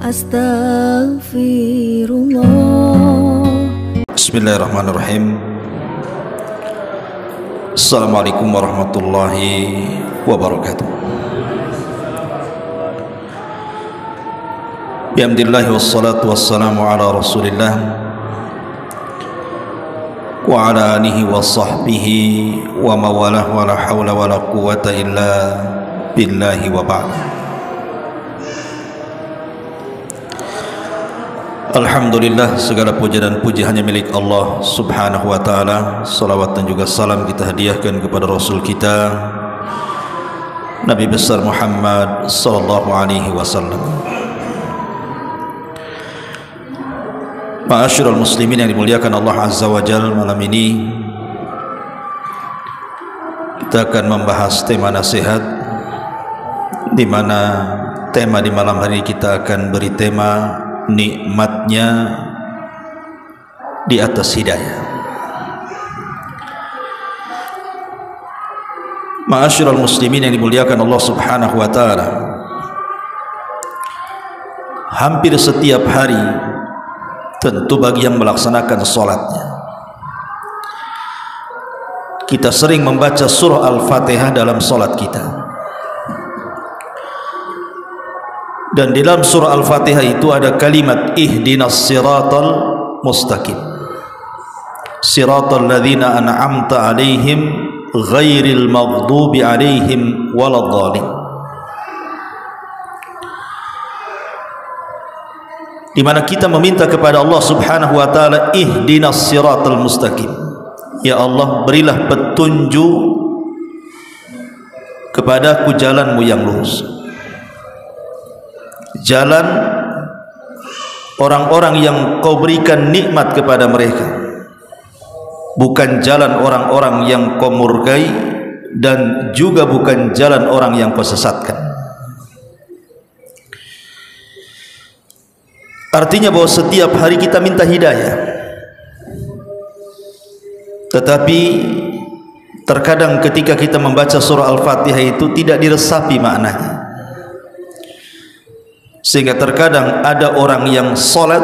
Astaghfirullah. Bismillahirrahmanirrahim. Assalamualaikum warahmatullahi wabarakatuh. Bihamdillahi wassalatu wassalamu ala rasulillah wa ala alihi wa sahbihi wa mawalah wa la hawla wa la quwata illa billahi wa ba'd. Alhamdulillah, segala puja dan puji hanya milik Allah subhanahu wa ta'ala. Salawat dan juga salam kita hadiahkan kepada Rasul kita Nabi besar Muhammad sallallahu alaihi wasallam. Ma'asyiral muslimin yang dimuliakan Allah azza wa jalla, malam ini kita akan membahas tema nasihat, di mana tema di malam hari kita akan beri tema nikmatnya di atas hidayah. Ma'asyiral muslimin yang dimuliakan Allah subhanahu wa ta'ala, hampir setiap hari, tentu bagi yang melaksanakan sholatnya, kita sering membaca surah Al-Fatihah dalam sholat kita. Dan di dalam surah Al-Fatihah itu ada kalimat ihdinas siratal mustaqim, siratal ladzina an'amta alaihim ghairil maghdubi alaihim waladhdallin. Di mana kita meminta kepada Allah subhanahu wa ta'ala, ihdinas siratal mustaqim, ya Allah berilah petunjuk kepadaku jalanmu yang lurus, jalan orang-orang yang kau berikan nikmat kepada mereka, bukan jalan orang-orang yang kau murkai, dan juga bukan jalan orang yang kau sesatkan. Artinya bahwa setiap hari kita minta hidayah, tetapi terkadang ketika kita membaca surah Al-Fatihah itu tidak diresapi maknanya, sehingga terkadang ada orang yang sholat,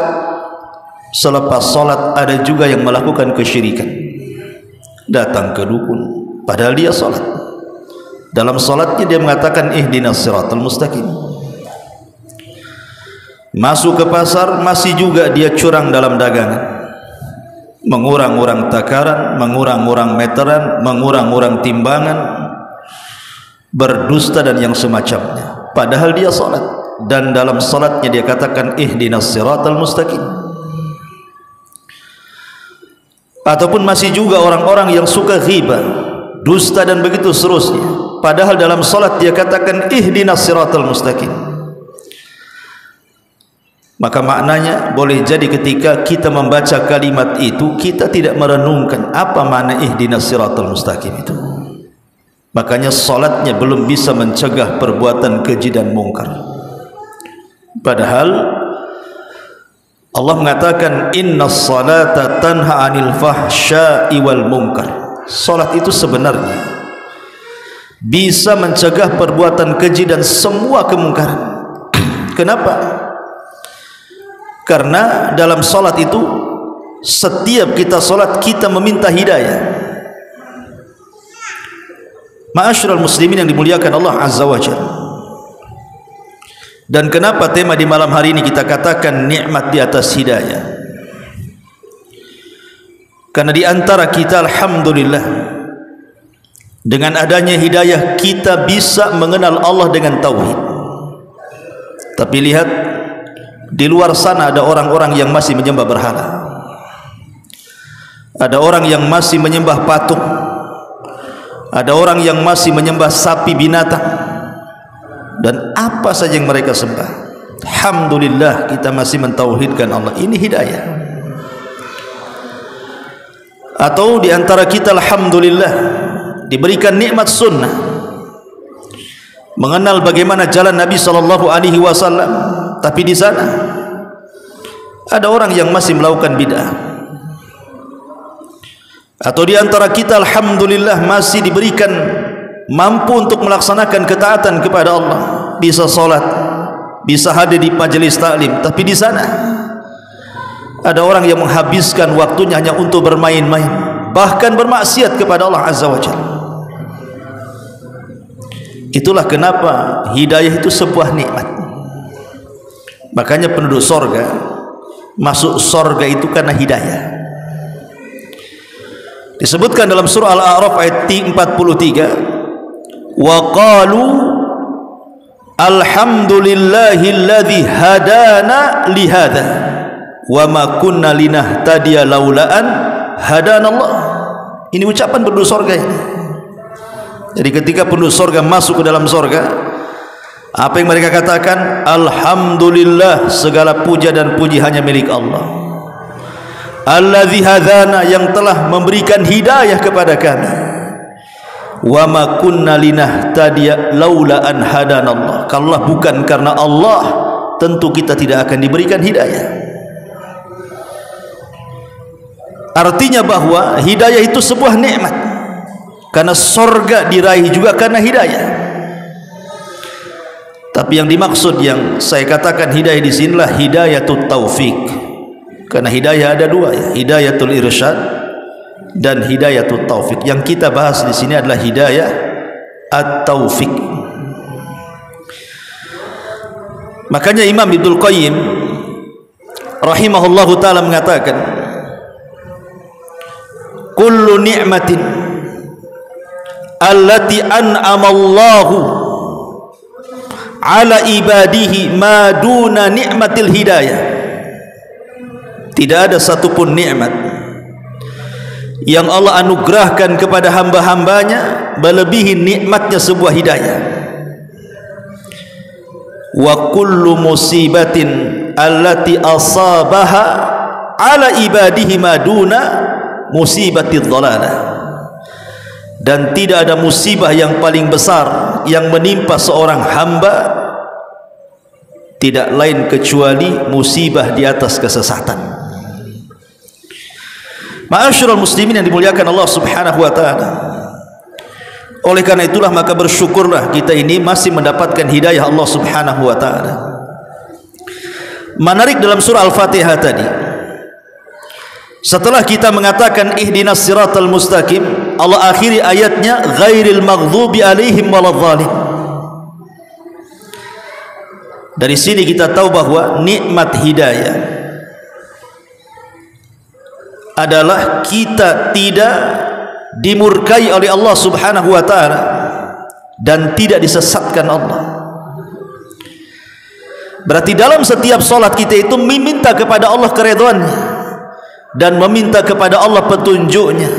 selepas sholat ada juga yang melakukan kesyirikan, datang ke dukun padahal dia sholat. Dalam sholatnya dia mengatakan ihdinas siratal mustaqim. Masuk ke pasar, masih juga dia curang dalam dagangan, mengurang-urang takaran, mengurang-urang meteran, mengurang-urang timbangan, berdusta dan yang semacamnya, padahal dia sholat. Dan dalam salatnya dia katakan ihdinas siratal mustaqim. Ataupun masih juga orang-orang yang suka ghibah, dusta dan begitu seterusnya, padahal dalam salat dia katakan ihdinas siratal mustaqim. Maka maknanya boleh jadi ketika kita membaca kalimat itu, kita tidak merenungkan apa makna ihdinas siratal mustaqim itu. Makanya salatnya belum bisa mencegah perbuatan keji dan mungkar. Padahal Allah mengatakan innas salata tanha 'anil fahsya'i wal munkar. Salat itu sebenarnya bisa mencegah perbuatan keji dan semua kemungkaran. Kenapa? Karena dalam salat itu, setiap kita salat kita meminta hidayah. Ma'asyiral muslimin yang dimuliakan Allah azza wa jalla. Dan kenapa tema di malam hari ini kita katakan nikmat di atas hidayah? Karena di antara kita, alhamdulillah, dengan adanya hidayah kita bisa mengenal Allah dengan tauhid. Tapi lihat, di luar sana ada orang-orang yang masih menyembah berhala, ada orang yang masih menyembah patung, ada orang yang masih menyembah sapi binatang, dan apa saja yang mereka sembah. Alhamdulillah kita masih mentauhidkan Allah. Ini hidayah. Atau di antara kita, alhamdulillah, diberikan nikmat sunnah, mengenal bagaimana jalan Nabi sallallahu alaihi wasallam, tapi di sana ada orang yang masih melakukan bid'ah. Atau di antara kita, alhamdulillah, masih diberikan mampu untuk melaksanakan ketaatan kepada Allah, bisa sholat, bisa hadir di majelis taklim, tapi di sana ada orang yang menghabiskan waktunya hanya untuk bermain-main, bahkan bermaksiat kepada Allah Azza wa Jalla. Itulah kenapa hidayah itu sebuah nikmat. Makanya penduduk sorga masuk sorga itu karena hidayah. Disebutkan dalam surah Al-A'raf ayat 43, wa qalu alhamdulillahilladzi hadana lihada wa ma kunna linahtadiya laula an hadanallah. Ini ucapan penduduk sorga ini. Jadi ketika penduduk sorga masuk ke dalam sorga, apa yang mereka katakan? Alhamdulillah, segala puja dan puji hanya milik Allah. Alladzi hadana, yang telah memberikan hidayah kepada kami. Wa ma kunna linahtadiya laula an hadanallah. Kalau bukan karena Allah, tentu kita tidak akan diberikan hidayah. Artinya bahwa hidayah itu sebuah nikmat, karena sorga diraih juga karena hidayah. Tapi yang dimaksud, yang saya katakan hidayah di sinilah hidayatul taufik. Karena hidayah ada dua, ya, hidayatul irsyad dan hidayatul taufik. Yang kita bahas di sini adalah hidayah at-taufik. Makanya Imam Ibnul Qayyim rahimahullahu taala mengatakan, kullu ni'matin allati an'amallahu ala ibadihi ma duna ni'matil hidayah. Tidak ada satupun nikmat yang Allah anugerahkan kepada hamba-hambanya melebihi nikmatnya sebuah hidayah. Wa kullu musibatin allati asabaha ala ibadihi ma duna musibatidh dhalalah. Dan tidak ada musibah yang paling besar yang menimpa seorang hamba tidak lain kecuali musibah di atas kesesatan. Ma'asyiral muslimin yang dimuliakan Allah Subhanahu wa taala. Oleh karena itulah maka bersyukurlah kita ini masih mendapatkan hidayah Allah Subhanahu wa taala. Menarik dalam surah Al-Fatihah tadi, setelah kita mengatakan ihdinas siratal mustaqim, Allah akhiri ayatnya ghairil maghdubi alaihim waladhdallin. Dari sini kita tahu bahwa nikmat hidayah adalah kita tidak dimurkai oleh Allah Subhanahu wa taala dan tidak disesatkan Allah. Berarti dalam setiap salat kita itu meminta kepada Allah keridhaannya dan meminta kepada Allah petunjuknya.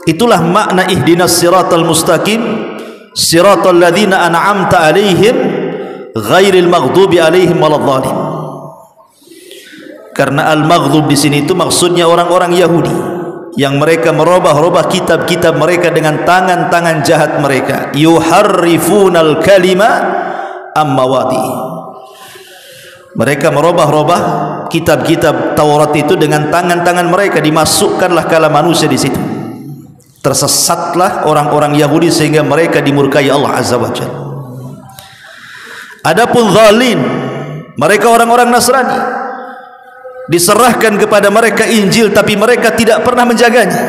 Itulah makna ihdinas siratal mustaqim, siratal ladzina an'amta alaihim ghairil maghdubi alaihim waladhdallin. Karena al-maghdub di sini itu maksudnya orang-orang Yahudi yang mereka merubah-rubah kitab-kitab mereka dengan tangan-tangan jahat mereka. Yuharrifunal kalima amma mawadi'i. Mereka merubah-rubah kitab-kitab Taurat itu dengan tangan-tangan mereka, dimasukkanlah kala manusia di situ. Tersesatlah orang-orang Yahudi sehingga mereka dimurkai Allah Azza wa Jalla. Adapun zalin, mereka orang-orang Nasrani, diserahkan kepada mereka Injil tapi mereka tidak pernah menjaganya.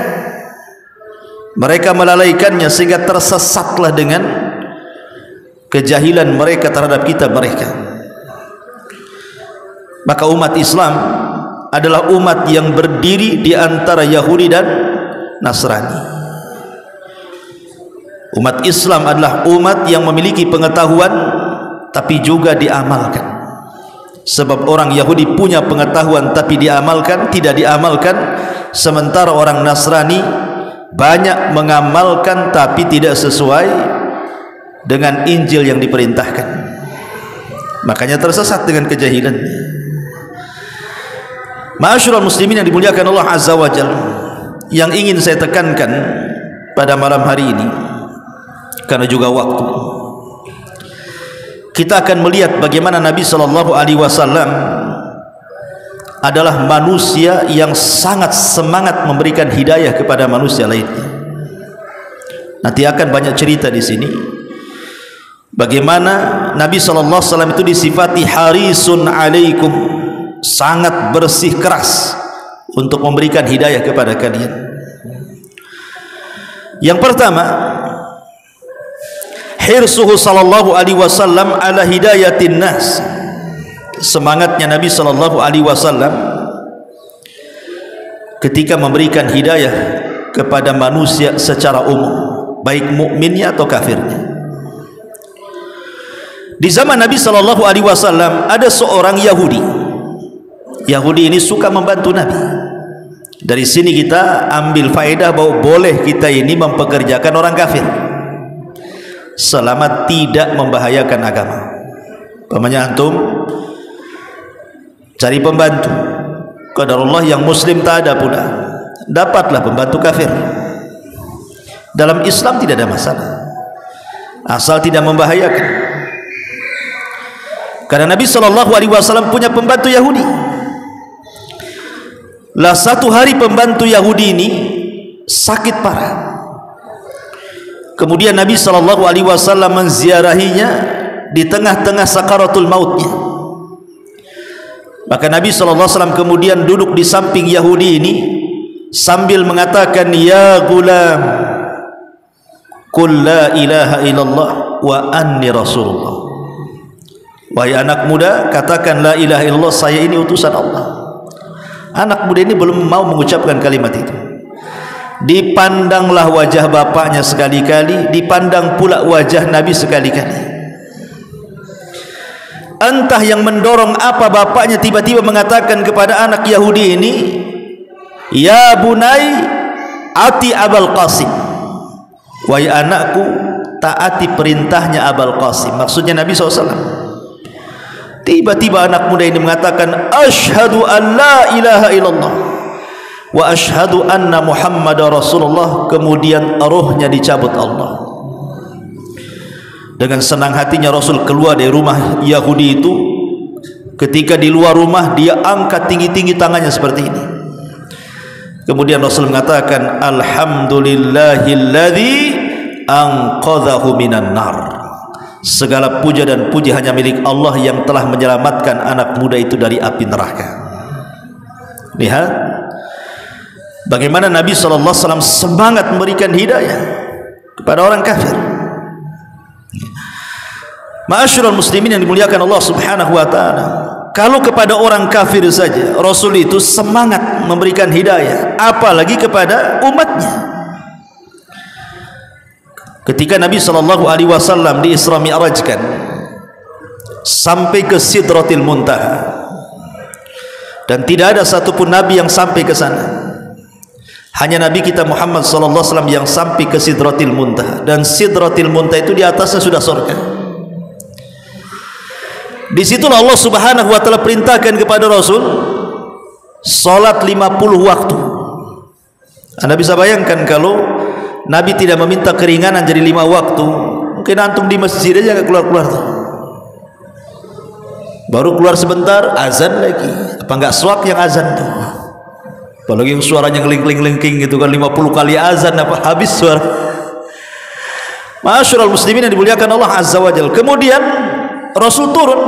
Mereka melalaikannya sehingga tersesatlah dengan kejahilan mereka terhadap kitab mereka. Maka umat Islam adalah umat yang berdiri di antara Yahudi dan Nasrani. Umat Islam adalah umat yang memiliki pengetahuan tapi juga diamalkan. Sebab orang Yahudi punya pengetahuan tapi diamalkan, tidak diamalkan. Sementara orang Nasrani banyak mengamalkan tapi tidak sesuai dengan Injil yang diperintahkan. Makanya tersesat dengan kejahilan. Ma'asyiral muslimin yang dimuliakan Allah Azza wa Jalla, yang ingin saya tekankan pada malam hari ini, karena juga waktu, kita akan melihat bagaimana Nabi Shallallahu Alaihi Wasallam adalah manusia yang sangat semangat memberikan hidayah kepada manusia lainnya. Nanti akan banyak cerita di sini bagaimana Nabi SAW itu disifati harisun alaikum, sangat bersih keras untuk memberikan hidayah kepada kalian. Yang pertama, hirsuhu sallallahu alaihi wasallam ala hidayatin nas, semangatnya Nabi sallallahu alaihi wasallam ketika memberikan hidayah kepada manusia secara umum, baik mukminnya atau kafirnya. Di zaman Nabi sallallahu alaihi wasallam ada seorang Yahudi. Yahudi ini suka membantu Nabi. Dari sini kita ambil faedah bahwa boleh kita ini mempekerjakan orang kafir selama tidak membahayakan agama. Pamannya antum cari pembantu, qadarullah yang muslim tak ada pula, dapatlah pembantu kafir. Dalam Islam tidak ada masalah asal tidak membahayakan. Karena Nabi SAW punya pembantu Yahudi. Lah satu hari pembantu Yahudi ini sakit parah. Kemudian Nabi SAW menziarahinya di tengah-tengah sakaratul mautnya. Maka Nabi SAW kemudian duduk di samping Yahudi ini sambil mengatakan, ya gulam, qul la ilaha illallah wa anni rasulullah. Wahai anak muda, katakan la ilaha illallah, saya ini utusan Allah. Anak muda ini belum mau mengucapkan kalimat itu. Dipandanglah wajah bapaknya sekali-kali, dipandang pula wajah Nabi sekali-kali. Entah yang mendorong apa bapaknya tiba-tiba mengatakan kepada anak Yahudi ini, ya bunai ati Abul Qasim, wahai anakku, taati perintahnya Abul Qasim. Maksudnya Nabi SAW. Tiba-tiba anak muda ini mengatakan, asyhadu an la ilaha illallah wa asyhadu anna Muhammadar Rasulullah. Kemudian rohnya dicabut Allah. Dengan senang hatinya Rasul keluar dari rumah Yahudi itu. Ketika di luar rumah, dia angkat tinggi-tinggi tangannya seperti ini. Kemudian Rasul mengatakan, alhamdulillahilladzi anqadhahu minan nar. Segala puja dan puji hanya milik Allah yang telah menyelamatkan anak muda itu dari api neraka. Lihat bagaimana Nabi SAW semangat memberikan hidayah kepada orang kafir. Ma'asyiral muslimin yang dimuliakan Allah Subhanahu wa taala, kalau kepada orang kafir saja Rasul itu semangat memberikan hidayah, apalagi kepada umatnya. Ketika Nabi SAW di Isra Mi'rajkan sampai ke Sidratil Muntaha, dan tidak ada satupun Nabi yang sampai ke sana, hanya Nabi kita Muhammad SAW yang sampai ke Sidratil Muntaha. Dan Sidratil Muntaha itu di atasnya sudah surga. Disitulah Allah Subhanahu wa ta'ala perintahkan kepada Rasul salat 50 waktu. Anda bisa bayangkan kalau Nabi tidak meminta keringanan jadi 5 waktu, mungkin antum di masjid aja nggak keluar-keluar tuh. Baru keluar sebentar azan lagi. Apa nggak swak yang azan tuh? Apalagi yang suaranya ngeling-ngeling gitu kan, 50 kali azan, apa habis suara. Ma'asyiral muslimin yang dimuliakan Allah Azza wa Jalla. Kemudian Rasul turun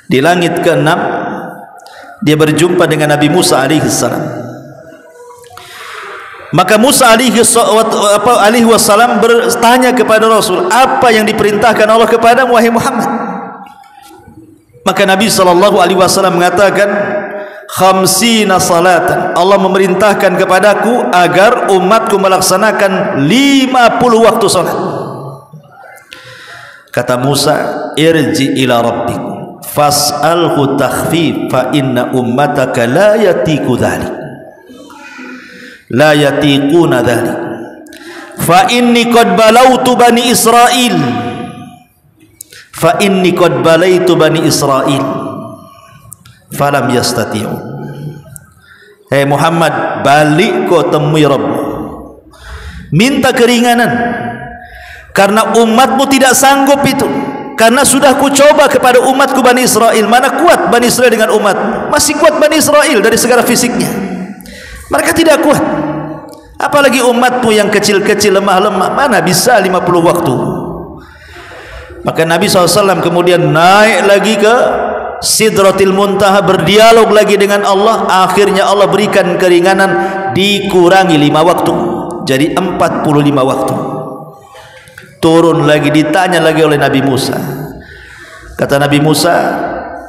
di langit ke-6. Dia berjumpa dengan Nabi Musa alaihissalam. Maka Musa alaihi wassalam bertanya kepada Rasul, apa yang diperintahkan Allah kepada wahai Muhammad? Maka Nabi SAW mengatakan, khamsina salatan, Allah memerintahkan kepadaku agar umatku melaksanakan 50 waktu salat. Kata Musa, irji ila rabbik fas'alhu takhfif fa inna ummataka la yatiku dhalik, la yatiquna dhalik, fa inni qad balautu bani Israil, fa inni qad balaitu bani Israil falam yastati'u. Hei Muhammad, balik kau temui Rabb, minta keringanan, karena umatmu tidak sanggup itu. Karena sudah ku coba kepada umatku Bani Israel. Mana kuat Bani Israel dengan umat? Masih kuat Bani Israel dari segala fisiknya. Mereka tidak kuat. Apalagi umatmu yang kecil-kecil, lemah-lemah, mana bisa 50 waktu. Maka Nabi SAW kemudian naik lagi ke Sidratil Muntaha, berdialog lagi dengan Allah. Akhirnya Allah berikan keringanan, dikurangi 5 waktu jadi 45 waktu. Turun lagi, ditanya lagi oleh Nabi Musa. Kata Nabi Musa,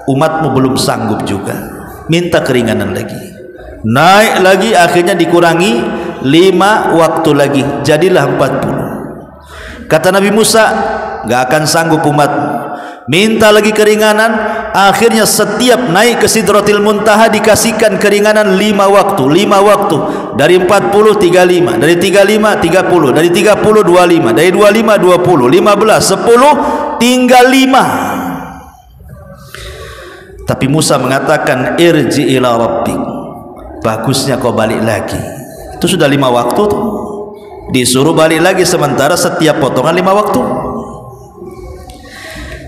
umatmu belum sanggup juga, minta keringanan lagi. Naik lagi, akhirnya dikurangi 5 waktu lagi, jadilah 40. Kata Nabi Musa, gak akan sanggup umatmu, minta lagi keringanan. Akhirnya setiap naik ke Sidratil Muntaha dikasihkan keringanan 5 waktu. Dari 40 35, dari 35 30, dari 30 25, dari 25 20, 15 10, tinggal 5. Tapi Musa mengatakan, irji ila rabbik, bagusnya kau balik lagi. Itu sudah 5 waktu tuh, disuruh balik lagi, sementara setiap potongan 5 waktu.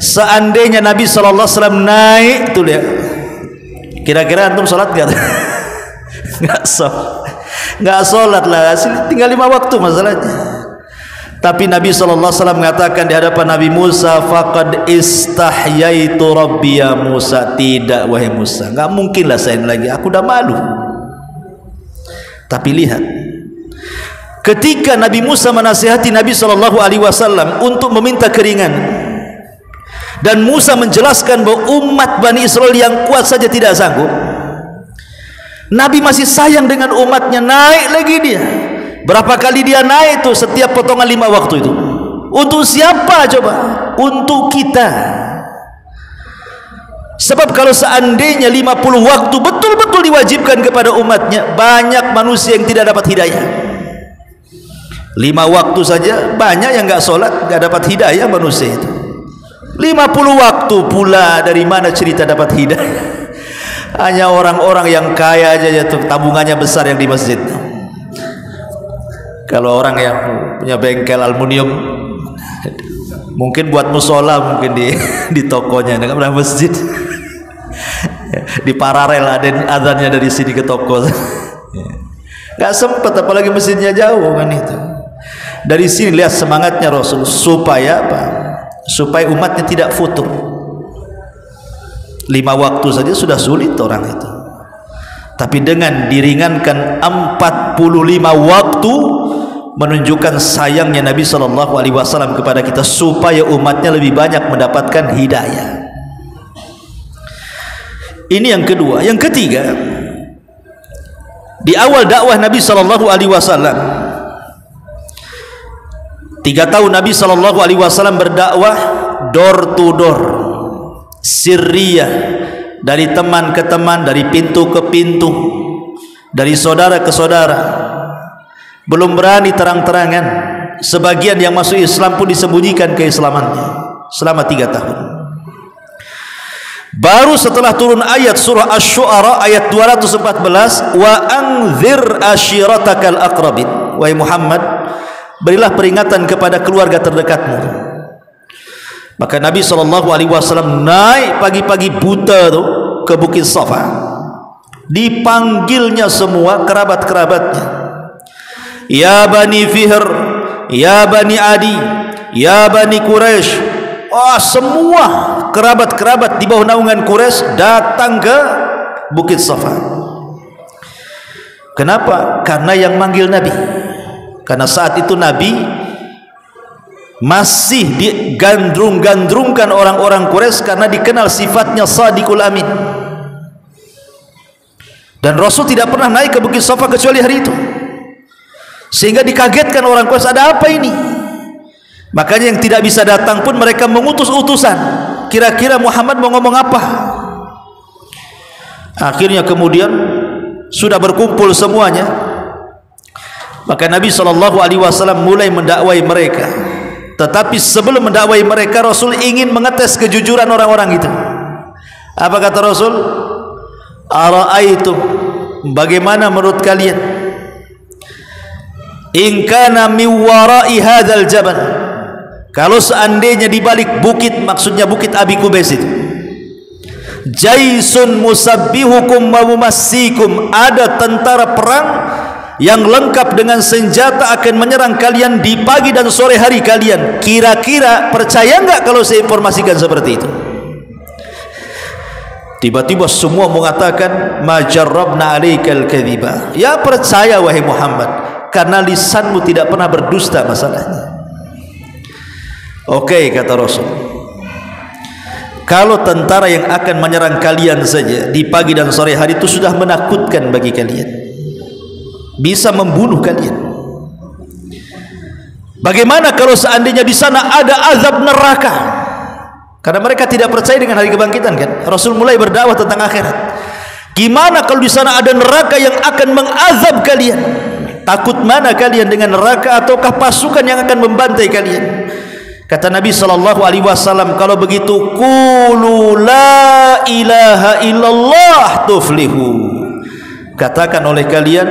Seandainya Nabi SAW naik tuh lihat, kira-kira antum sholat gak? Nggak sholat lah, tinggal 5 waktu masalahnya. Tapi Nabi SAW mengatakan di hadapan Nabi Musa, faqad istahyaitu rabbi ya Musa. Tidak wahai Musa, nggak mungkin lah saya lagi, aku udah malu. Tapi lihat, ketika Nabi Musa menasihati Nabi SAW untuk meminta keringanan, dan Musa menjelaskan bahwa umat Bani Israel yang kuat saja tidak sanggup, Nabi masih sayang dengan umatnya, naik lagi dia. Berapa kali dia naik tuh setiap potongan 5 waktu itu? Untuk siapa coba? Untuk kita. Sebab kalau seandainya 50 waktu betul-betul diwajibkan kepada umatnya, banyak manusia yang tidak dapat hidayah. 5 waktu saja banyak yang nggak sholat, nggak dapat hidayah manusia itu. 50 waktu pula, dari mana cerita dapat hidayah? Hanya orang-orang yang kaya aja tuh tabungannya besar yang di masjid. Kalau orang yang punya bengkel aluminium, mungkin buat musola, mungkin di tokonya, nggak pernah masjid. Di paralel ada azannya dari sini ke toko. Nggak sempat, apalagi masjidnya jauh kan itu. Dari sini lihat semangatnya Rasul, supaya apa? Supaya umatnya tidak futur. 5 waktu saja sudah sulit orang itu, tapi dengan diringankan 45 waktu, menunjukkan sayangnya Nabi SAW kepada kita, supaya umatnya lebih banyak mendapatkan hidayah. Ini yang kedua. Yang ketiga, di awal dakwah Nabi SAW, 3 tahun Nabi SAW berdakwah door to door, sirriyah, dari teman ke teman, dari pintu ke pintu, dari saudara ke saudara. Belum berani terang-terangan. Sebagian yang masuk Islam pun disembunyikan keislamannya selama 3 tahun. Baru setelah turun ayat surah Asy-Syu'ara ayat 214, wa anzir ashiratakal aqrabin, wahai Muhammad, berilah peringatan kepada keluarga terdekatmu. Maka Nabi SAW naik pagi-pagi buta tuh ke Bukit Safa. Dipanggilnya semua kerabat-kerabatnya, ya Bani Fihr, ya Bani Adi, ya Bani Quraisy. Oh, semua kerabat-kerabat di bawah naungan Quraisy datang ke Bukit Safa. Kenapa? Karena yang manggil Nabi. Karena saat itu Nabi masih digandrung-gandrungkan orang-orang Quraisy karena dikenal sifatnya Shadiqul Amin. Dan Rasul tidak pernah naik ke Bukit Safa kecuali hari itu, sehingga dikagetkan orang Quraisy, ada apa ini? Makanya yang tidak bisa datang pun mereka mengutus utusan, kira-kira Muhammad mau ngomong apa. Akhirnya kemudian sudah berkumpul semuanya, maka Nabi SAW mulai mendakwai mereka. Tetapi sebelum mendakwai mereka, Rasul ingin mengetes kejujuran orang-orang itu. Apa kata Rasul? Ara'aitum, bagaimana menurut kalian, in kana min wara'i hadzal jabal, kalau seandainya di balik bukit, maksudnya bukit Abi Kubais itu, jaisun musabbihukum wa mumassikum, ada tentara perang yang lengkap dengan senjata akan menyerang kalian di pagi dan sore hari kalian. Kira-kira percaya enggak kalau saya informasikan seperti itu? Tiba-tiba semua mengatakan ma jarrabna alaikal kadhiba. Ya percaya wahai Muhammad, karena lisanmu tidak pernah berdusta masalahnya. Oke, kata Rasul, kalau tentara yang akan menyerang kalian saja di pagi dan sore hari itu sudah menakutkan bagi kalian, bisa membunuh kalian, bagaimana kalau seandainya di sana ada azab neraka? Karena mereka tidak percaya dengan hari kebangkitan kan. Rasul mulai berdakwah tentang akhirat. Gimana kalau di sana ada neraka yang akan mengazab kalian? Takut mana kalian dengan neraka ataukah pasukan yang akan membantai kalian? Kata Nabi SAW, kalau begitu qulu la ilaha illallah tuflihu. Katakan oleh kalian,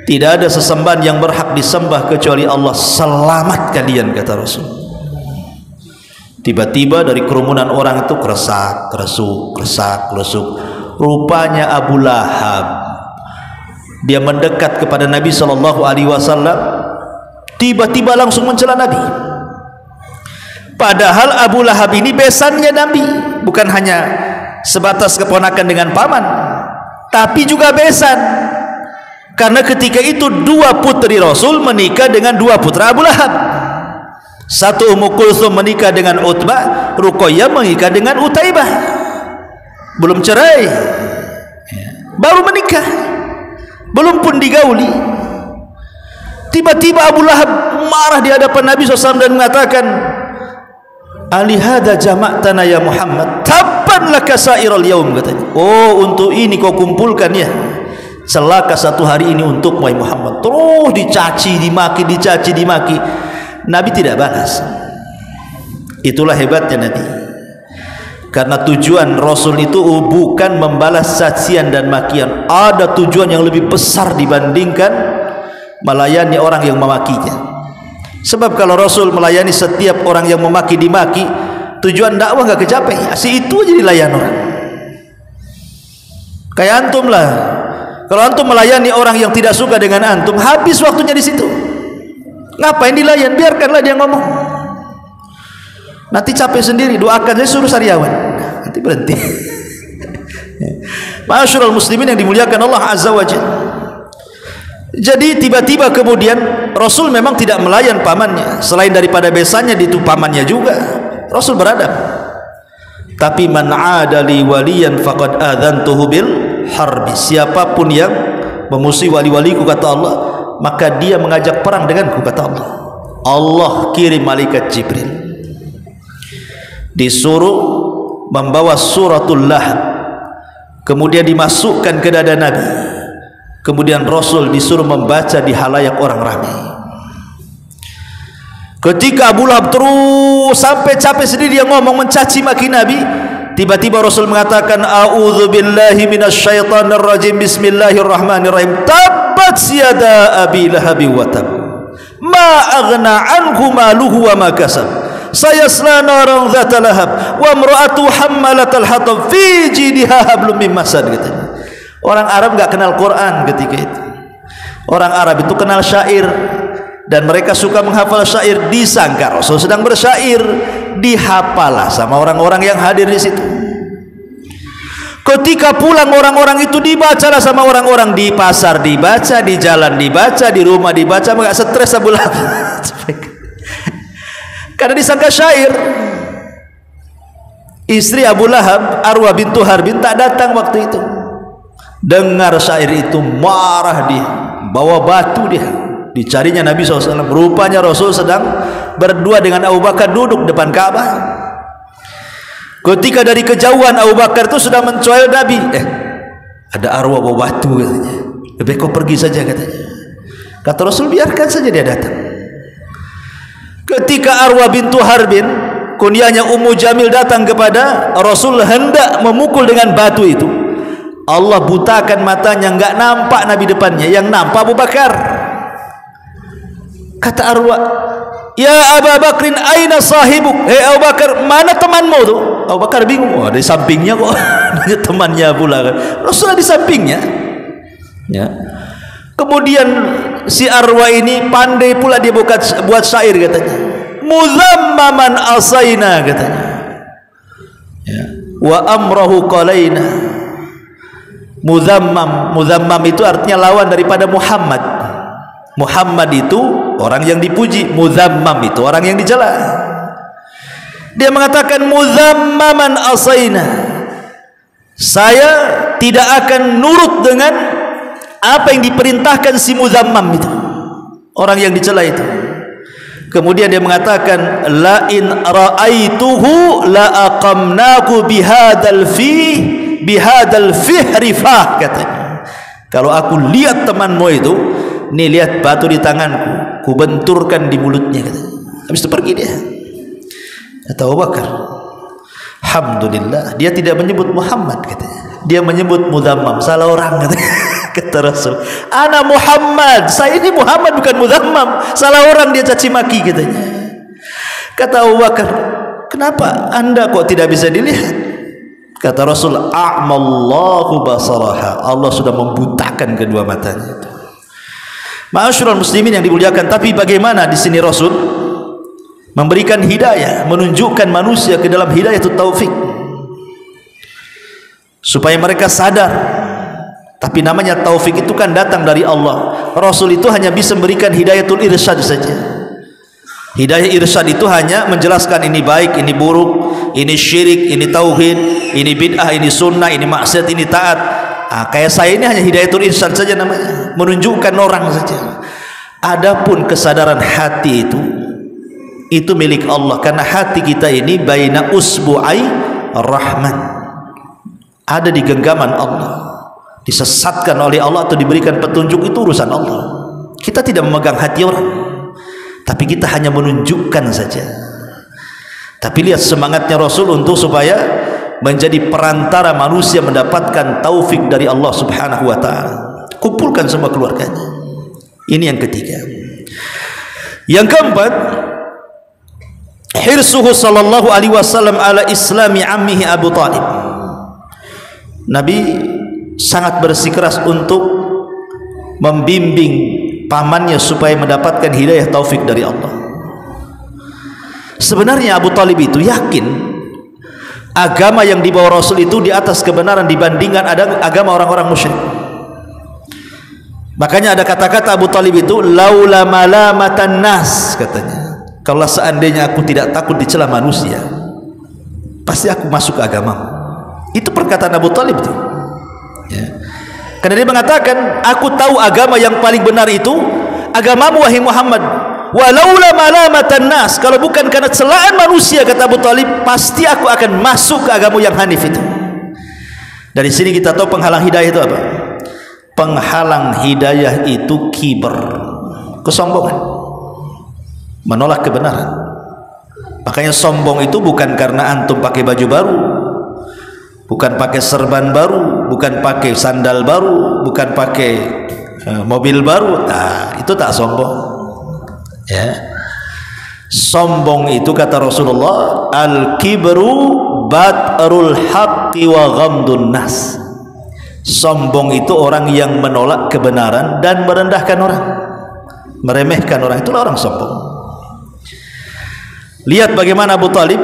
tidak ada sesembahan yang berhak disembah kecuali Allah, selamat kalian, kata Rasul. Tiba-tiba dari kerumunan orang itu keresak, keresuk, keresak, keresuk. Rupanya Abu Lahab. Dia mendekat kepada Nabi SAW. Tiba-tiba langsung mencela Nabi. Padahal Abu Lahab ini besannya Nabi, bukan hanya sebatas keponakan dengan paman, tapi juga besan. Karena ketika itu dua putri Rasul menikah dengan dua putra Abu Lahab. Satu Ummu Kulthum menikah dengan Utbah, Ruqayyah menikah dengan Utaibah. Belum cerai, baru menikah, belum pun digauli. Tiba-tiba Abu Lahab marah di hadapan Nabi SAW dan mengatakan, alihada jama'tana ya Muhammad, tabban laka sa'iral yaum, katanya. Oh, untuk ini kau kumpulkan ya, celaka satu hari ini untuk Muhammad. Terus dicaci, dimaki, dicaci, dimaki. Nabi tidak balas. Itulah hebatnya Nabi. Karena tujuan Rasul itu bukan membalas cacian dan makian. Ada tujuan yang lebih besar dibandingkan melayani orang yang memakinya. Sebab kalau Rasul melayani setiap orang yang memaki dimaki, tujuan dakwah nggak kecapai. Si itu aja dilayani orang. Kayak antum lah. Kalau antum melayani orang yang tidak suka dengan antum, habis waktunya di situ. Ngapain dilayan? Biarkanlah dia ngomong. Nanti capek sendiri. Doakan saya, suruh sariawan. Nanti berhenti. Ma'asyiral muslimin yang dimuliakan Allah Azza wa Jalla. Jadi tiba-tiba kemudian Rasul memang tidak melayan pamannya. Selain daripada besannya, itu pamannya juga. Rasul beradab. Tapi man 'ada li waliyan faqad adzantuhu bil harbi. Siapapun yang memusuhi wali-waliku, kata Allah, maka dia mengajak perang denganku, kata Allah. Allah kirim malaikat Jibril, disuruh membawa suratul Lahab, kemudian dimasukkan ke dada Nabi, kemudian Rasul disuruh membaca di halayak orang ramai. Ketika Abu Lahab terus sampai capek sendiri dia ngomong mencaci maki Nabi, tiba-tiba Rasul mengatakan, a'udzubillahi minasyaitonir rajim, bismillahirrahmanirrahim, tabbat yada abi lahabi wa tab, ma aghna anhu maluhu wa ma kasab, sayasla naran dzata lahab wa imra'atu hammalatal hatab fi jidha hablum min masad. Orang Arab enggak kenal Quran ketika itu. Orang Arab itu kenal syair dan mereka suka menghafal syair. Disangka Rasul sedang bersyair, dihafalah sama orang-orang yang hadir di situ. Ketika pulang orang-orang itu dibacalah sama orang-orang, di pasar dibaca, di jalan dibaca, di rumah dibaca. Enggak stres Abu Lahab. Karena disangka syair. Istri Abu Lahab, Arwah bintu Harbin, tak datang waktu itu. Dengar syair itu marah dia, bawa batu dia. Dicarinya Nabi SAW. Rupanya Rasul sedang berdua dengan Abu Bakar duduk depan Ka'bah. Ketika dari kejauhan Abu Bakar itu sudah mencoel Nabi. Ada arwah bawa batu, katanya. Lebih kau pergi saja, katanya. Kata Rasul, biarkan saja dia datang. Ketika Arwah bintu Harbin, kunyahnya Ummu Jamil, datang kepada Rasul hendak memukul dengan batu itu, Allah butakan matanya, enggak nampak Nabi depannya, yang nampak Abu Bakar. Kata Arwah, ya Abu Bakrin, aina sahibuk? Abu Bakar, mana temanmu tu? Abu Bakar bingung, oh, di sampingnya kok. Temannya pula. Rasulullah di sampingnya. Ya. Kemudian si Arwa ini pandai pula dia buat syair katanya. Muzammaman asaina katanya. Ya. Wa amrahu qalaina. Muzammam itu artinya lawan daripada Muhammad. Muhammad itu orang yang dipuji, muzammam itu orang yang dicela. Dia mengatakan muzammaman asaina. Saya tidak akan nurut dengan apa yang diperintahkan si muzammam itu, orang yang dicela itu. Kemudian dia mengatakan la in ra'aituhu la aqamnaku bihadzal fihri fah, katanya. Kalau aku lihat temanmu itu, nih lihat batu di tanganku, ku benturkan di mulutnya, katanya. Habis itu pergi dia. Kata Abu Bakar, alhamdulillah dia tidak menyebut Muhammad, katanya. Dia menyebut muzammam, salah orang, katanya. Kata Rasul, ana Muhammad, saya ini Muhammad bukan muzammam, salah orang dia caci maki, katanya. Kata Abu Bakar, kenapa anda kok tidak bisa dilihat? Kata Rasul, a'mallahu basaraha, Allah sudah membutakan kedua matanya. Ma'asyiral muslimin yang dimuliakan, tapi bagaimana di sini Rasul memberikan hidayah, menunjukkan manusia ke dalam hidayah itu taufik, supaya mereka sadar. Tapi namanya taufik itu kan datang dari Allah. Rasul itu hanya bisa memberikan hidayatul irsyad saja. Hidayah irsyad itu hanya menjelaskan ini baik, ini buruk, ini syirik, ini tauhid, ini bid'ah, ini sunnah, ini maksiat, ini taat. Kayak saya ini hanya hidayatul irsyad saja namanya, menunjukkan orang saja. Adapun kesadaran hati itu milik Allah, karena hati kita ini baina usbu'ai rahman, ada di genggaman Allah. Disesatkan oleh Allah atau diberikan petunjuk itu urusan Allah. Kita tidak memegang hati orang, tapi kita hanya menunjukkan saja. Tapi lihat semangatnya Rasul untuk supaya menjadi perantara manusia mendapatkan taufik dari Allah Subhanahu wa taala. Kumpulkan semua keluarganya. Ini yang ketiga. Yang keempat, hirsuhu sallallahu alaihi wasallam ala islami ammihi Abu Talib. Nabi sangat bersikeras untuk membimbing pamannya supaya mendapatkan hidayah taufik dari Allah. Sebenarnya Abu Talib itu yakin agama yang dibawa Rasul itu di atas kebenaran dibandingkan agama orang-orang musyrik. Makanya ada kata-kata Abu Talib itu, laula malamatan nas, katanya, kalau seandainya aku tidak takut dicela manusia, pasti aku masuk ke agamamu. Itu perkataan Abu Talib itu. Ya. Karena dia mengatakan, aku tahu agama yang paling benar itu agamamu wahai Muhammad. Walaula malamatan nas, kalau bukan karena celaan manusia, kata Abu Talib, pasti aku akan masuk ke agama yang hanif itu. Dari sini kita tahu penghalang hidayah itu apa? Penghalang hidayah itu kiber, kesombongan, menolak kebenaran. Makanya sombong itu bukan karena antum pakai baju baru, bukan pakai serban baru, bukan pakai sandal baru, bukan pakai mobil baru. Nah, itu tak sombong. Ya. Sombong itu kata Rasulullah, al-kibru batrul haqqi wa ghamdun nas. Sombong itu orang yang menolak kebenaran dan merendahkan orang, meremehkan orang. Itulah orang sombong. Lihat bagaimana Abu Talib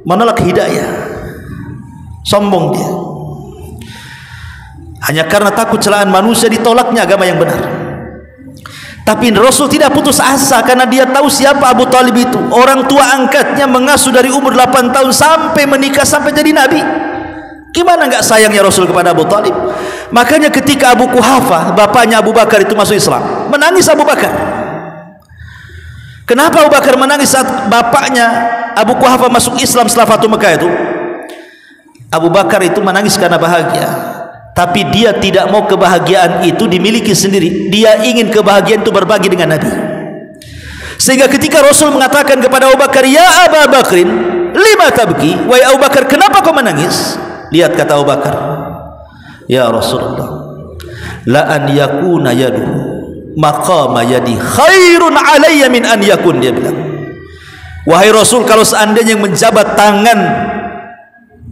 menolak hidayah. Sombong dia, hanya karena takut celaan manusia ditolaknya agama yang benar. Tapi Rasul tidak putus asa, karena dia tahu siapa Abu Talib itu. Orang tua angkatnya mengasuh dari umur 8 tahun sampai menikah, sampai jadi nabi. Gimana enggak sayangnya Rasul kepada Abu Talib? Makanya ketika Abu Quhafah, bapaknya Abu Bakar itu masuk Islam, menangis Abu Bakar. Kenapa Abu Bakar menangis saat bapaknya Abu Quhafah masuk Islam setelah Fatu Mekah itu? Abu Bakar itu menangis karena bahagia, tapi dia tidak mau kebahagiaan itu dimiliki sendiri. Dia ingin kebahagiaan itu berbagi dengan Nabi. Sehingga ketika Rasul mengatakan kepada Abu Bakar, ya Abu Bakrin, lima tabki, wahai Abu Bakar, kenapa kau menangis? Lihat kata Abu Bakar, ya Rasulullah, la an yakuna yadu maqama yadi khairun alayya min an yakun, dia bilang, wahai Rasul, kalau seandainya yang menjabat tangan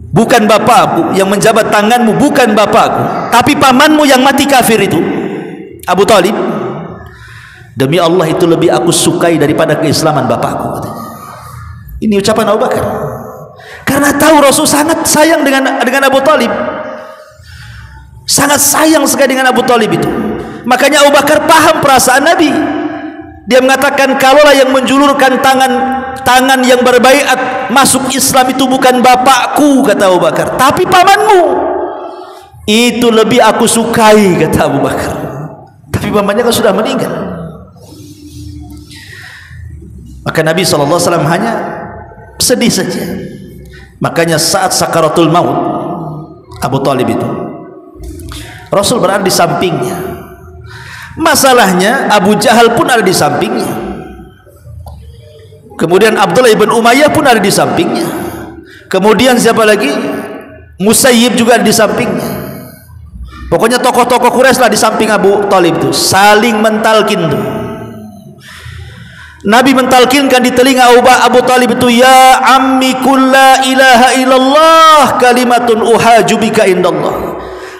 bukan bapakku, yang menjabat tanganmu bukan bapakku, tapi pamanmu yang mati kafir itu, Abu Talib, demi Allah itu lebih aku sukai daripada keislaman bapakku. Ini ucapan Abu Bakar. Karena tahu Rasul sangat sayang dengan Abu Talib. Sangat sayang sekali dengan Abu Talib itu. Makanya Abu Bakar paham perasaan Nabi. Dia mengatakan, kalaulah yang menjulurkan tangan yang berbaiat masuk Islam itu bukan bapakku, kata Abu Bakar, tapi pamanmu. Itu lebih aku sukai, kata Abu Bakar. Tapi pamannya kan sudah meninggal. Maka Nabi SAW hanya sedih saja. Makanya saat sakaratul maut Abu Talib itu, Rasul berada di sampingnya. Masalahnya Abu Jahal pun ada di sampingnya. Kemudian Abdullah ibn Umayyah pun ada di sampingnya. Kemudian siapa lagi? Musayyib juga ada di sampingnya. Pokoknya tokoh-tokoh Quraisy lah di samping Abu Talib itu, saling mentalkin tuh. Nabi mentalkinkan di telinga Abu Talib itu, ya ammi kulla ilaha illallah kalimatun uhajubika indallah.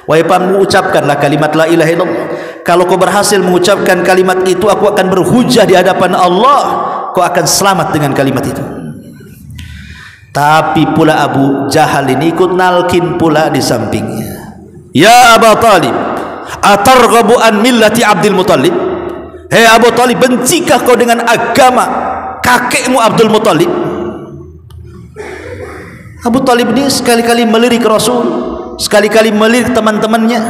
Wahai pamanmu, ucapkanlah kalimat la ilaha illallah. Kalau kau berhasil mengucapkan kalimat itu, aku akan berhujah di hadapan Allah. Kau akan selamat dengan kalimat itu. Tapi pula Abu Jahal ini ikut nalkin pula di sampingnya. Ya Abu Talib, atarghabu an millati Abdul Muttalib? Hei Abu Talib, bencikah kau dengan agama kakekmu Abdul Muttalib? Abu Talib ini sekali-kali melirik Rasul, sekali-kali melirik teman-temannya,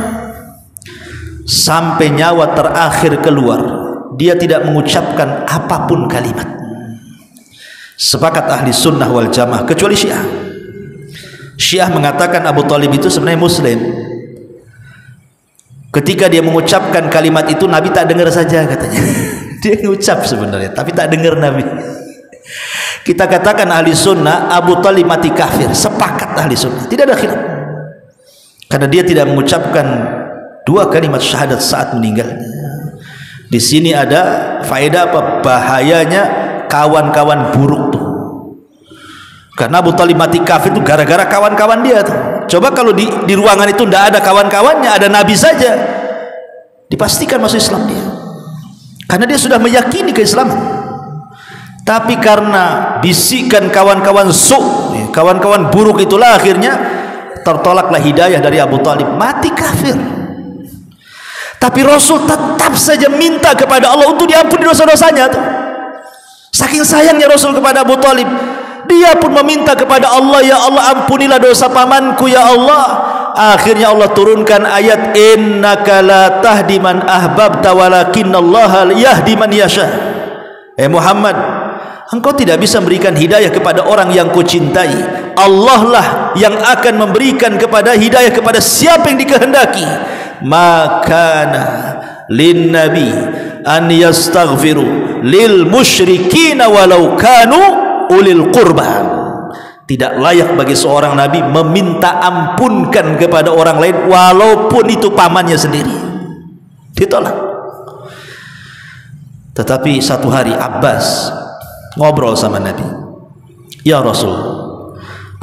sampai nyawa terakhir keluar dia tidak mengucapkan apapun kalimat. Sepakat ahli sunnah wal jamaah kecuali Syiah. Syiah mengatakan Abu Talib itu sebenarnya Muslim. Ketika dia mengucapkan kalimat itu, Nabi tak dengar saja katanya. Dia mengucap sebenarnya tapi tak dengar Nabi. Kita katakan ahli sunnah Abu Talib mati kafir. Sepakat ahli sunnah, tidak ada khilaf, karena dia tidak mengucapkan dua kalimat syahadat saat meninggal. Di sini ada faedah apa? Bahayanya kawan-kawan buruk tuh. Karena Abu Talib mati kafir itu gara-gara kawan-kawan dia tuh. Coba kalau di ruangan itu tidak ada kawan-kawannya, ada Nabi saja, dipastikan masuk Islam dia, karena dia sudah meyakini keislaman. Tapi karena bisikan kawan-kawan kawan-kawan buruk itulah akhirnya tertolaklah hidayah dari Abu Talib, mati kafir. Tapi Rasul tetap saja minta kepada Allah untuk diampuni dosa-dosanya tuh. Saking sayangnya Rasul kepada Abu Talib, dia pun meminta kepada Allah, ya Allah ampunilah dosa pamanku ya Allah. Akhirnya Allah turunkan ayat, innaka la tahdi man ahbabta walakinallaha yahdi man yasha. Muhammad, engkau tidak bisa memberikan hidayah kepada orang yang kau cintai. Allah lah yang akan memberikan kepada hidayah kepada siapa yang dikehendaki. Makana lin nabi an yastaghfiru lil musyrikina walau kanu ulil qurba. Tidak layak bagi seorang nabi meminta ampunkan kepada orang lain walaupun itu pamannya sendiri. Ditolak. Tetapi satu hari Abbas ngobrol sama Nabi, ya Rasul,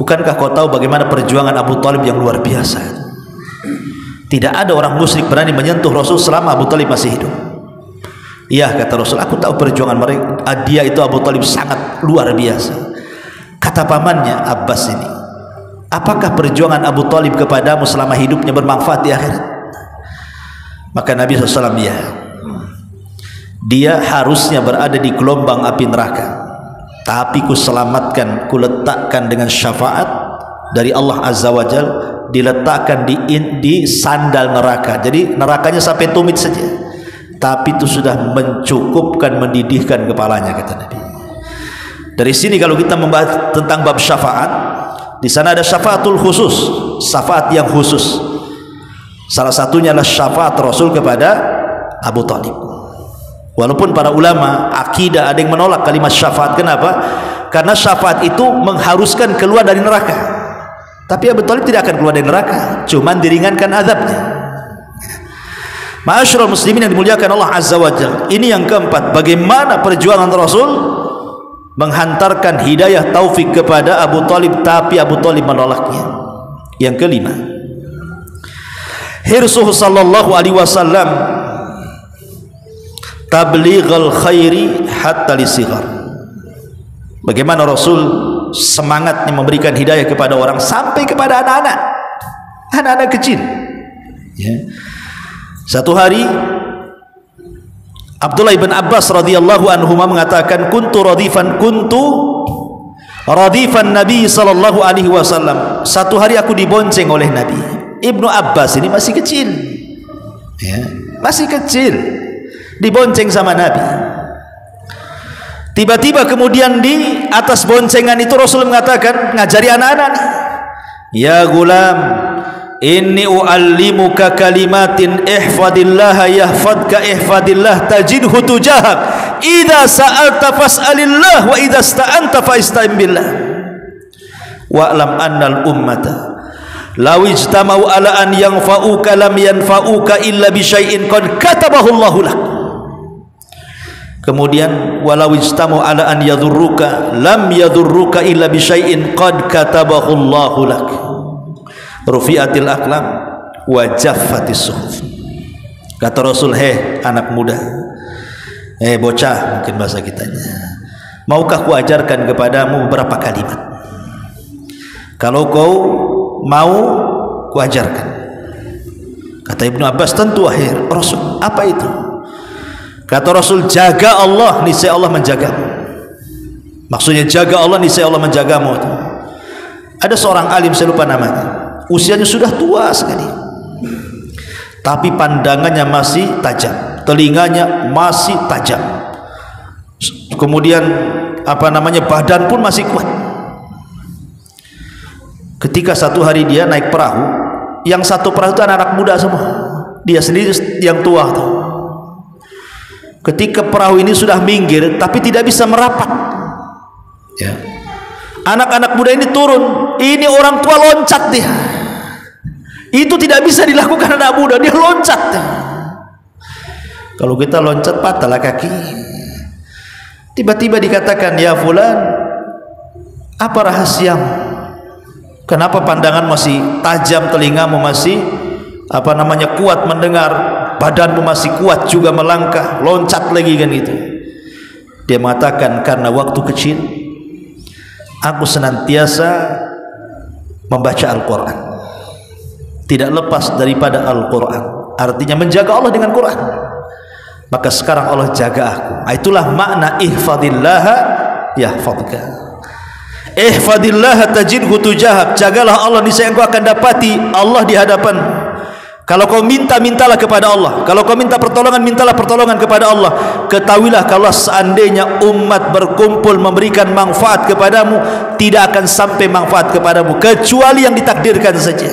bukankah kau tahu bagaimana perjuangan Abu Talib yang luar biasa? Tidak ada orang musyrik berani menyentuh Rasul selama Abu Talib masih hidup. Iya, kata Rasul, aku tahu perjuangan mereka. Dia itu Abu Talib sangat luar biasa. Kata pamannya Abbas ini, apakah perjuangan Abu Talib kepadamu selama hidupnya bermanfaat di akhirat? Maka Nabi SAW, ya, dia harusnya berada di gelombang api neraka, tapi ku selamatkan, ku letakkan dengan syafaat dari Allah Azza wa Jal, diletakkan di sandal neraka. Jadi nerakanya sampai tumit saja, tapi itu sudah mencukupkan, mendidihkan kepalanya, kata Nabi. Dari sini kalau kita membahas tentang bab syafaat, di sana ada syafaatul khusus, syafaat yang khusus. Salah satunya adalah syafaat Rasul kepada Abu Talib. Walaupun para ulama akidah ada yang menolak kalimat syafaat. Kenapa? Karena syafaat itu mengharuskan keluar dari neraka. Tapi Abu Talib tidak akan keluar dari neraka, cuman diringankan azabnya. Ma'asyiral muslimin yang dimuliakan Allah Azza wa Jalla. Ini yang keempat, bagaimana perjuangan Rasul menghantarkan hidayah taufik kepada Abu Talib, tapi Abu Talib menolaknya. Yang kelima, hirsuhu sallallahu alaihi wasallam tablighal khairi hatta lisighar. Bagaimana Rasul semangatnya memberikan hidayah kepada orang sampai kepada anak-anak kecil. Ya. Satu hari Abdullah bin Abbas radhiyallahu anhuma mengatakan, kuntu radifan Nabi sallallahu alaihi wasallam. Satu hari aku dibonceng oleh Nabi. Ibnu Abbas ini masih kecil, ya, masih kecil, dibonceng sama Nabi. Tiba-tiba kemudian di atas boncengan itu Rasul mengatakan, ngajari anak-anak, ya gulam, inni uallimuka kalimatin ihfadillaha yahfadka ihfadillah tajidhu tujahak idza sa'alta fas'alillah wa idza sta'anta fa'ista'in billah wa'lam annal ummata law ijtama'u ala an yanfa'uka lam yanfa'uka illa bi syai'in qad katabahu Allahu lak. Kemudian walau ijtama'u ala an yadhurruka lam yadhurruka illa bi syai'in qad katabahu Allahu lak. Rufi'atil aqlam wa jaffatis suhuf. Kata Rasul, hei anak muda, bocah mungkin bahasa kitanya, maukah ku ajarkan kepadamu beberapa kalimat? Kalau kau mau, ku ajarkan. Kata Ibnu Abbas, tentu wahai Rasul. Apa itu? Kata Rasul, jaga Allah, niscaya Allah menjagamu. Maksudnya jaga Allah, niscaya Allah menjagamu. Ada seorang alim, saya lupa namanya, usianya sudah tua sekali, tapi pandangannya masih tajam, telinganya masih tajam, kemudian badan pun masih kuat. Ketika satu hari dia naik perahu, yang satu perahu itu anak-anak muda semua, dia sendiri yang tua tuh. Ketika perahu ini sudah minggir tapi tidak bisa merapat, ya, anak-anak muda ini turun, ini orang tua loncat dia. Itu tidak bisa dilakukan anak muda, dia loncat. Kalau kita loncat patahlah kaki. Tiba-tiba dikatakan, ya fulan, apa rahasiamu? Kenapa pandangan masih tajam, telingamu masih kuat mendengar, badanmu masih kuat juga melangkah, loncat lagi kan itu. Dia mengatakan, karena waktu kecil aku senantiasa membaca Al-Quran, tidak lepas daripada Al-Quran, artinya menjaga Allah dengan Quran. Maka sekarang Allah jaga aku. Itulah makna ihfadillaha yahfadka. Ihfadillaha tajidhu tujahak. Jagalah Allah, niscaya engkau akan dapati Allah di hadapan. Kalau kau minta, mintalah kepada Allah. Kalau kau minta pertolongan, mintalah pertolongan kepada Allah. Ketahuilah kalau seandainya umat berkumpul memberikan manfaat kepadamu, tidak akan sampai manfaat kepadamu kecuali yang ditakdirkan saja.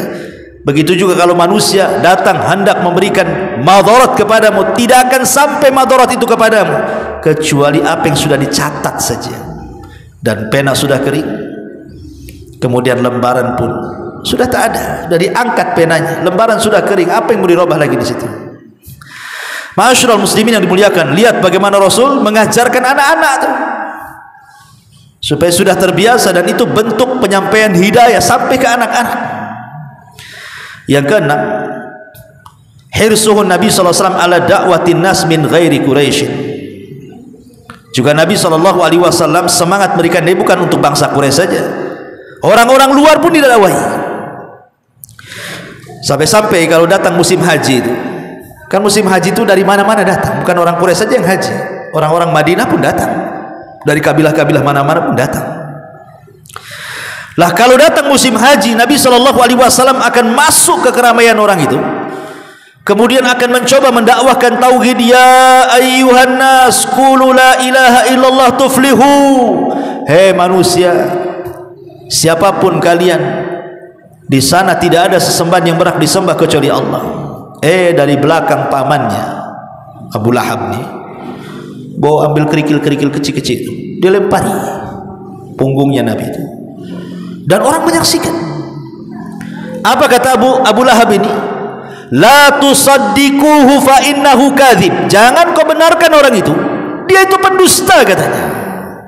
Begitu juga kalau manusia datang hendak memberikan madarat kepadamu, tidak akan sampai madarat itu kepadamu kecuali apa yang sudah dicatat saja. Dan pena sudah kering, kemudian lembaran pun sudah tak ada, sudah diangkat penanya, lembaran sudah kering, apa yang mau dirubah lagi di situ? Ma'asyiral muslimin yang dimuliakan, lihat bagaimana Rasul mengajarkan anak-anak itu supaya sudah terbiasa, dan itu bentuk penyampaian hidayah sampai ke anak-anak. Yang keenam, hirsuhun Nabi SAW ala da'watin nas min ghairi Quraisy. Juga Nabi SAW semangat berikan dia bukan untuk bangsa Quraisy saja, orang-orang luar pun didakwai. Sampai-sampai kalau datang musim haji itu, kan musim haji itu dari mana-mana datang, bukan orang Quraisy saja yang haji, orang-orang Madinah pun datang, dari kabilah-kabilah mana-mana pun datang. Lah kalau datang musim haji, Nabi SAW akan masuk ke keramaian orang itu, kemudian akan mencoba mendakwahkan tauhid. Ya ayyuhan nas qulu la ilaha illallah tuflihu. Hei manusia, siapapun kalian, di sana tidak ada sesembahan yang berhak disembah kecuali Allah. Dari belakang pamannya Abu Lahab nih bawa ambil kerikil-kerikil kecil-kecil, dia lempari punggungnya Nabi itu, dan orang menyaksikan. Apa kata Abu Lahab ini? La tusaddiquhu fa innahu kadzib. Jangan kau benarkan orang itu, dia itu pendusta katanya.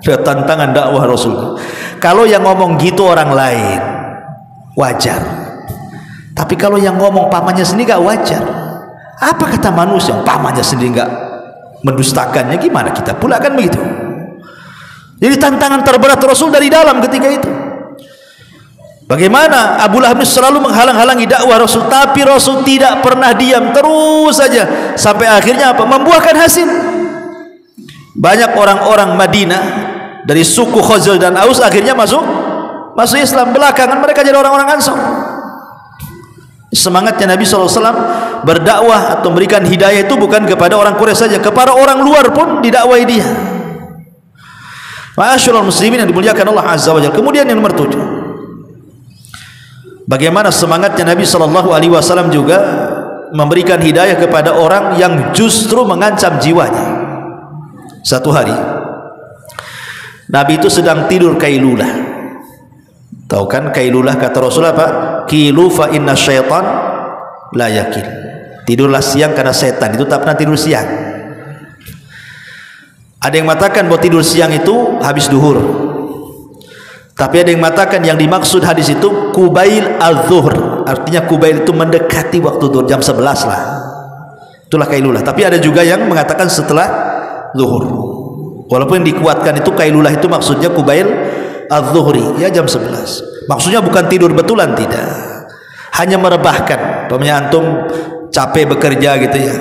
Tantangan dakwah Rasul. Kalau yang ngomong gitu orang lain wajar, tapi kalau yang ngomong pamannya sendiri gak wajar. Apa kata manusia? Pamannya sendiri mendustakannya, gimana kita pula kan begitu. Jadi tantangan terberat Rasul dari dalam ketika itu. Bagaimana Abu Lahab selalu menghalang-halangi dakwah Rasul, tapi Rasul tidak pernah diam, terus saja sampai akhirnya apa? Membuahkan hasil. Banyak orang-orang Madinah dari suku Khazraj dan Aus akhirnya masuk Islam. Belakangan mereka jadi orang-orang Ansar. Semangatnya Nabi SAW berdakwah atau memberikan hidayah itu bukan kepada orang Quraisy saja, kepada orang luar pun didakwai dia. Ma'asyiral muslimin yang dimuliakan Allah Azza wa Jalla. Kemudian yang nomor 7, bagaimana semangatnya Nabi SAW juga memberikan hidayah kepada orang yang justru mengancam jiwanya. Satu hari Nabi itu sedang tidur kailulah. Tahu kan kailulah, kata Rasul apa? Kilu fa inna syaitan la yakil. Tidurlah siang karena setan itu tak pernah tidur siang. Ada yang mengatakan bahwa tidur siang itu habis duhur. Tapi ada yang mengatakan yang dimaksud hadis itu kubail al-zuhr. Artinya kubail itu mendekati waktu duhur, jam 11 lah. Itulah kailulah. Tapi ada juga yang mengatakan setelah zuhur. Walaupun yang dikuatkan itu kailulah itu maksudnya kubail al-zuhri, ya jam 11. Maksudnya bukan tidur betulan, tidak. Hanya merebahkan. Pokoknya antum capek bekerja gitu ya.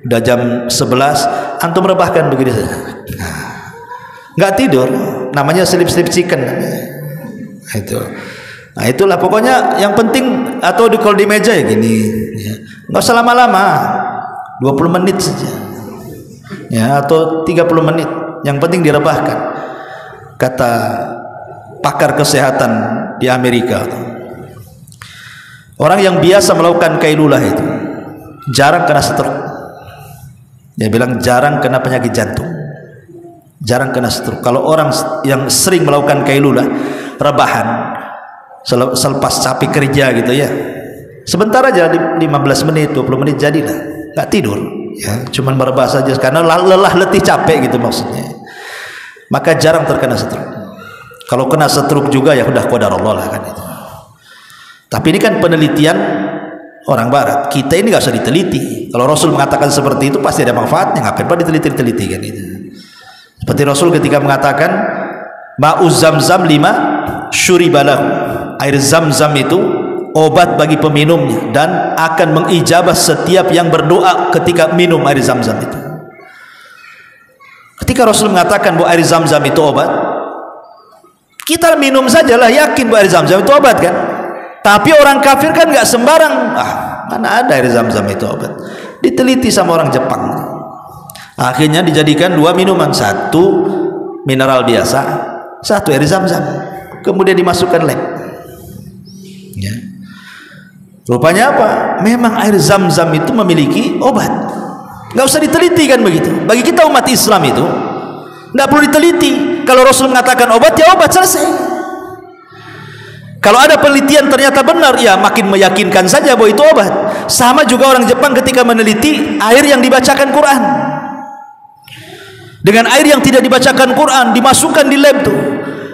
Udah jam 11, antum merebahkan begitu saja. Enggak tidur, namanya sleep chicken. Itu. Nah, itulah pokoknya yang penting, atau kalau di meja ya gini, ya. Enggak usah lama-lama. 20 menit saja. Ya, atau 30 menit. Yang penting direbahkan. Kata pakar kesehatan di Amerika, orang yang biasa melakukan kailulah itu jarang kena stroke. Dia bilang jarang kena penyakit jantung, jarang kena stroke. Kalau orang yang sering melakukan kailulah, rebahan selepas capek kerja gitu ya, sebentar aja 15 menit 20 menit jadilah, nggak tidur ya, cuman merebah saja karena lelah letih capek gitu maksudnya, maka jarang terkena stroke. Kalau kena stroke juga ya udah qadar Allah lah kan itu. Tapi ini kan penelitian orang barat. Kita ini enggak usah diteliti. Kalau Rasul mengatakan seperti itu pasti ada manfaatnya, ngapain pak diteliti-teliti kan itu. Seperti Rasul ketika mengatakan ma'uz zamzam 5 syuribalahu. Air zam-zam itu obat bagi peminumnya dan akan mengijabah setiap yang berdoa ketika minum air zam-zam itu. Ketika Rasul mengatakan bahwa air zam-zam itu obat, kita minum sajalah, yakin bahwa air zam-zam itu obat kan. Tapi orang kafir kan nggak sembarang, mana ada air zam-zam itu obat. Diteliti sama orang Jepang. Akhirnya dijadikan 2 minuman, 1 mineral biasa, 1 air zam-zam. Kemudian dimasukkan lab. Ya. Rupanya apa? Memang air zam-zam itu memiliki obat. Nggak usah diteliti kan begitu. Bagi kita umat Islam itu nggak perlu diteliti. Kalau Rasul mengatakan obat, ya obat, selesai. Kalau ada penelitian ternyata benar, ya makin meyakinkan saja bahwa itu obat. Sama juga orang Jepang ketika meneliti air yang dibacakan Quran dengan air yang tidak dibacakan Quran, dimasukkan di lab tuh.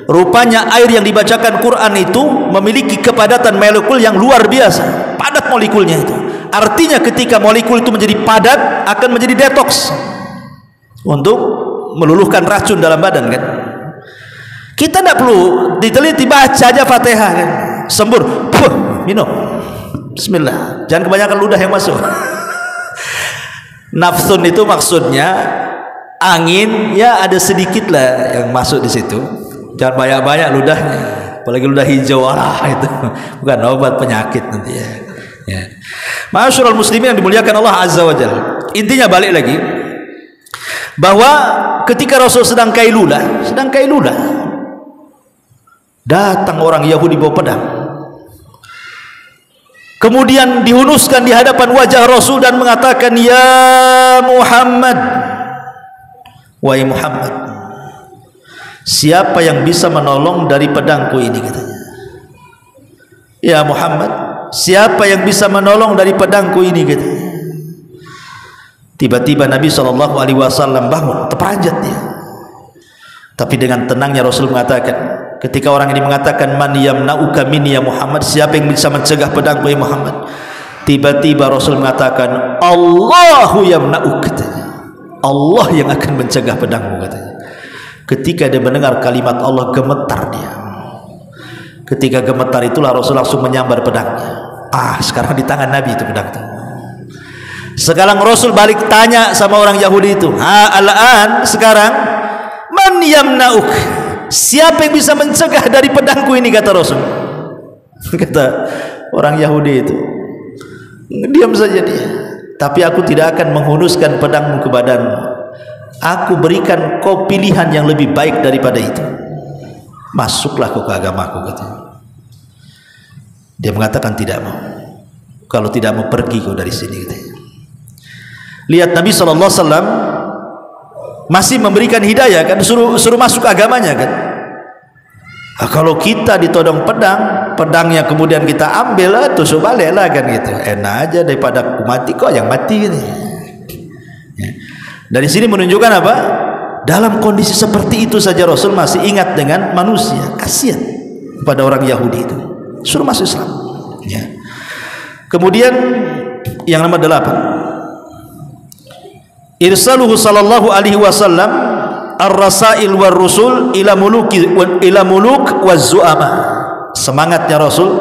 Rupanya air yang dibacakan Quran itu memiliki kepadatan molekul yang luar biasa, padat molekulnya itu. Artinya ketika molekul itu menjadi padat, akan menjadi detox untuk meluluhkan racun dalam badan kan. Kita tidak perlu diteliti, baca aja Fatihah kan, sembur, minum, bismillah, jangan kebanyakan ludah yang masuk. Nafsun itu maksudnya angin, ya ada sedikit lah yang masuk di situ, jangan banyak-banyak ludahnya, apalagi ludah hijau, itu bukan obat penyakit nanti ya. Ya. Ma'asyiral muslimin yang dimuliakan Allah Azza wa Jalla. Intinya balik lagi bahwa ketika Rasul sedang kailulah, datang orang Yahudi bawa pedang, kemudian dihunuskan di hadapan wajah Rasul dan mengatakan, ya Muhammad, wahai Muhammad, siapa yang bisa menolong dari pedangku ini, katanya. Ya Muhammad, siapa yang bisa menolong dari pedangku ini, katanya. Tiba-tiba Nabi SAW bangun, terperanjat dia. Tapi dengan tenangnya Rasul mengatakan, ketika orang ini mengatakan, man yamna'uka minni ya Muhammad, siapa yang bisa mencegah pedangku ya Muhammad, tiba-tiba Rasul mengatakan, Allahu yamna'uk, katanya. Allah yang akan mencegah pedangmu, katanya. Ketika dia mendengar kalimat Allah, gemetar dia. Ketika gemetar itulah Rasul langsung menyambar pedangnya. Sekarang di tangan Nabi itu pedang itu. Sekarang Rasul balik tanya sama orang Yahudi itu, al-an, sekarang man yamna'uk, siapa yang bisa mencegah dari pedangku ini, kata Rasul. Kata orang Yahudi itu, diam saja dia. Tapi aku tidak akan menghunuskan pedangmu ke badanmu. Aku berikan kau pilihan yang lebih baik daripada itu. Masuklah kau ke agamaku, katanya. Dia mengatakan tidak mau. Kalau tidak mau, pergi kau dari sini, katanya. Lihat Nabi SAW masih memberikan hidayah kan, suruh masuk agamanya kan. Kalau kita ditodong pedangnya kemudian kita ambil, tusuk balik lah kan gitu. Enak aja daripada aku mati, kok yang mati gitu. Ya. Dari sini menunjukkan apa? Dalam kondisi seperti itu saja Rasul masih ingat dengan manusia. Kasihan kepada orang Yahudi itu, suruh masuk Islam. Ya. Kemudian yang nomor 8, irsaluhu sallallahu alaihi wasallam ar-rasail war rusul ila muluk waz zu'ama. Semangatnya Rasul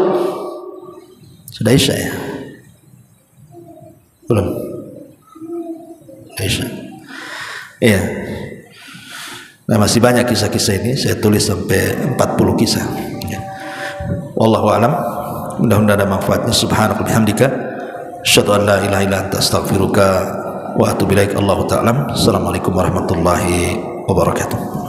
sudah isya ya? Belum? Isya. Iya. Nah, masih banyak kisah-kisah ini, saya tulis sampai 40 kisah. Ya. Wallahu a'lam. Mudah-mudahan ada manfaatnya. Subhanaka bihamdika asyhadu an la ilaha illa anta astaghfiruka wa atubu ilaik. Allahu ta'ala. Assalamualaikum warahmatullahi wabarakatuh.